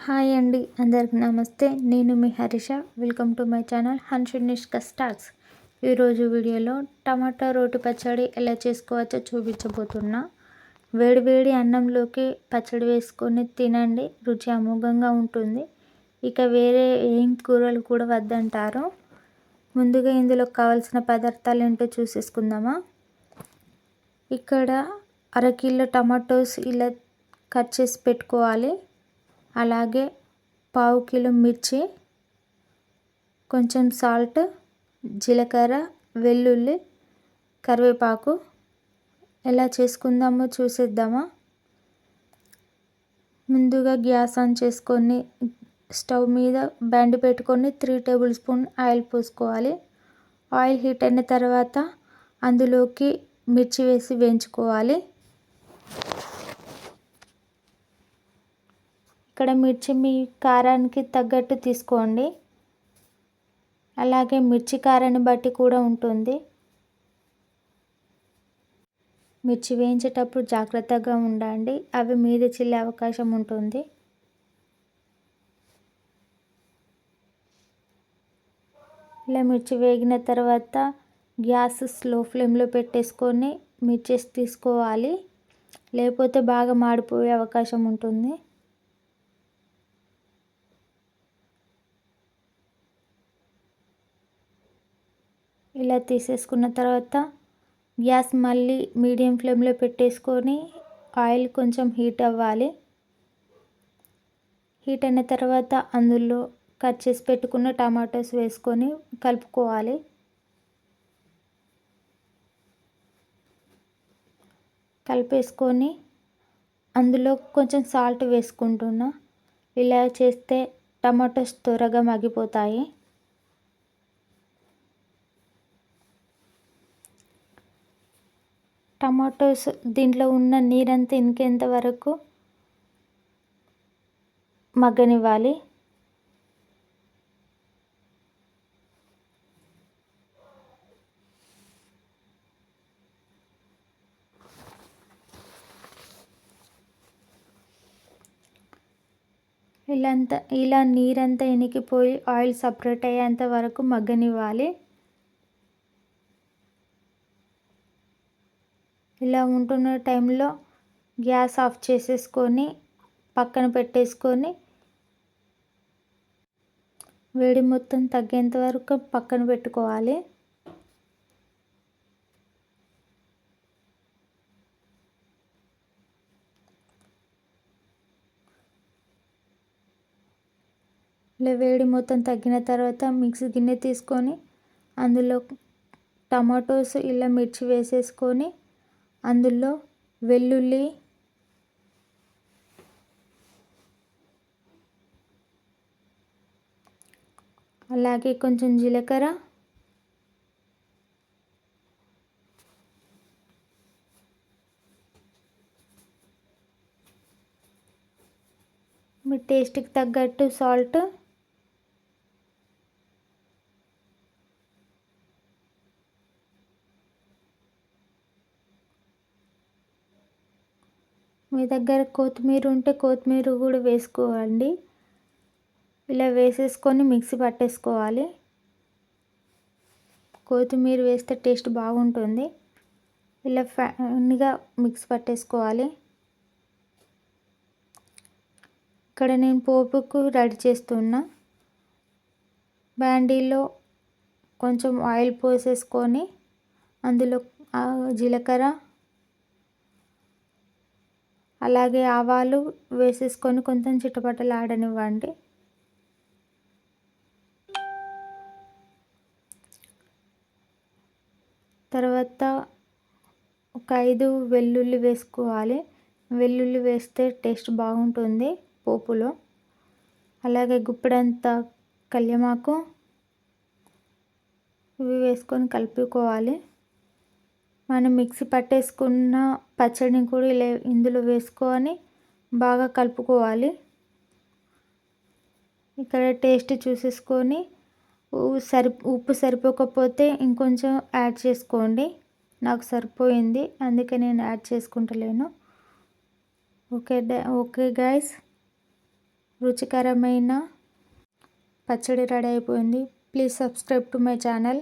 Hi అండి, అందరికి నమస్తే. నేను మీ Harisha. Welcome to my channel Hanshunishka starts. ఈరోజు వీడియోలో టమాటా రోటి పచ్చడి ఎలా చేసుకోవచ్చో చూపించబోతున్నా. వేడివేడి అన్నంలోకి పచ్చడి వేసుకొని తినండి, రుచి అమోఘంగా ఉంటుంది. ఇక వేరే ఏం కూరలు కూడా వద్దంటారు. ముందుగా ఇందులో కావాల్సిన పదార్థాలు ఏంటో చూసేసుకుందామా. ఇక్కడ అరకిలో టమాటోస్ ఇలా కట్ చేసి పెట్టుకోవాలి. అలాగే పావు కిలో మిర్చి, కొంచెం సాల్ట్, జీలకర్ర, వెల్లుల్లి, కరివేపాకు. ఎలా చేసుకుందామో చూసేద్దామా. ముందుగా గ్యాస్ ఆన్ చేసుకొని స్టవ్ మీద బండి పెట్టుకొని 3 టేబుల్ స్పూన్ ఆయిల్ పోసుకోవాలి. ఆయిల్ హీట్ అయిన తర్వాత అందులోకి మిర్చి వేసి వేయించుకోవాలి. ఇక్కడ మిర్చి మీ కారానికి తగ్గట్టు తీసుకోండి. అలాగే మిర్చి కారాన్ని బట్టి కూడా ఉంటుంది. మిర్చి వేయించేటప్పుడు జాగ్రత్తగా ఉండండి, అవి మీద చిల్లే అవకాశం ఉంటుంది. ఇలా మిర్చి వేగిన తర్వాత గ్యాస్ స్లో ఫ్లేమ్లో పెట్టేసుకొని మిర్చి తీసుకోవాలి, లేకపోతే బాగా మాడిపోయే అవకాశం ఉంటుంది. ఇలా తీసేసుకున్న తర్వాత గ్యాస్ మళ్ళీ మీడియం ఫ్లేమ్లో పెట్టేసుకొని ఆయిల్ కొంచెం హీట్ అవ్వాలి. హీట్ అయిన తర్వాత అందులో కట్ చేసి పెట్టుకున్న టమాటోస్ వేసుకొని కలుపుకోవాలి. కలిపేసుకొని అందులో కొంచెం సాల్ట్ వేసుకుంటున్నా. ఇలా చేస్తే టమాటోస్ త్వరగా మగ్గిపోతాయి. టమాటోస్ దీంట్లో ఉన్న నీరంతా ఇంకేంత వరకు మగ్గనివ్వాలి. ఇలా నీరంతా ఇనికిపోయి ఆయిల్ సపరేట్ అయ్యేంత వరకు మగ్గనివ్వాలి. ఇలా ఉంటున్న టైంలో గ్యాస్ ఆఫ్ చేసేసుకొని పక్కన పెట్టేసుకొని వేడి మొత్తం తగ్గేంత వరకు పక్కన పెట్టుకోవాలి. ఇలా వేడి మొత్తం తగ్గిన తర్వాత మిక్సీ గిన్నె తీసుకొని అందులో టమాటోస్ ఇలా మిర్చి వేసేసుకొని అందులో వెల్లుల్లి, అలాగే కొంచెం జీలకర్ర, మీ టేస్ట్కి తగ్గట్టు సాల్ట్, మీ దగ్గర కొత్తిమీర ఉంటే కొత్తిమీర కూడా వేసుకోండి. ఇలా వేసేసుకొని మిక్సీ పట్టేసుకోవాలి. కొత్తిమీర వేస్తే టేస్ట్ బాగుంటుంది. ఇలా ఫైన్గా మిక్స్ పట్టేసుకోవాలి. ఇక్కడ నేను పోపుకు రెడీ చేస్తున్నా. బాండీలో కొంచెం ఆయిల్ పోసేసుకొని అందులో జీలకర్ర, అలాగే ఆవాలు వేసేసుకొని కొంచెం చిటపటలాడనివ్వండి. తర్వాత ఒక 5 వెల్లుల్లి వేసుకోవాలి. వెల్లుల్లి వేస్తే టేస్ట్ బాగుంటుంది పోపులో. అలాగే గుప్పెడంత కల్యమాకు ఇవి వేసుకొని కలుపుకోవాలి. మనం మిక్సీ పట్టేసుకున్న పచ్చడిని కూడా ఇలా ఇందులో వేసుకొని బాగా కలుపుకోవాలి. ఇక్కడ టేస్ట్ చూసేసుకొని ఉప్పు సరిపోకపోతే ఇంకొంచెం యాడ్ చేసుకోండి. నాకు సరిపోయింది, అందుకే నేను యాడ్ చేసుకుంటలేను. ఓకే గైస్, రుచికరమైన పచ్చడి రెడీ అయిపోయింది. Please subscribe to my channel.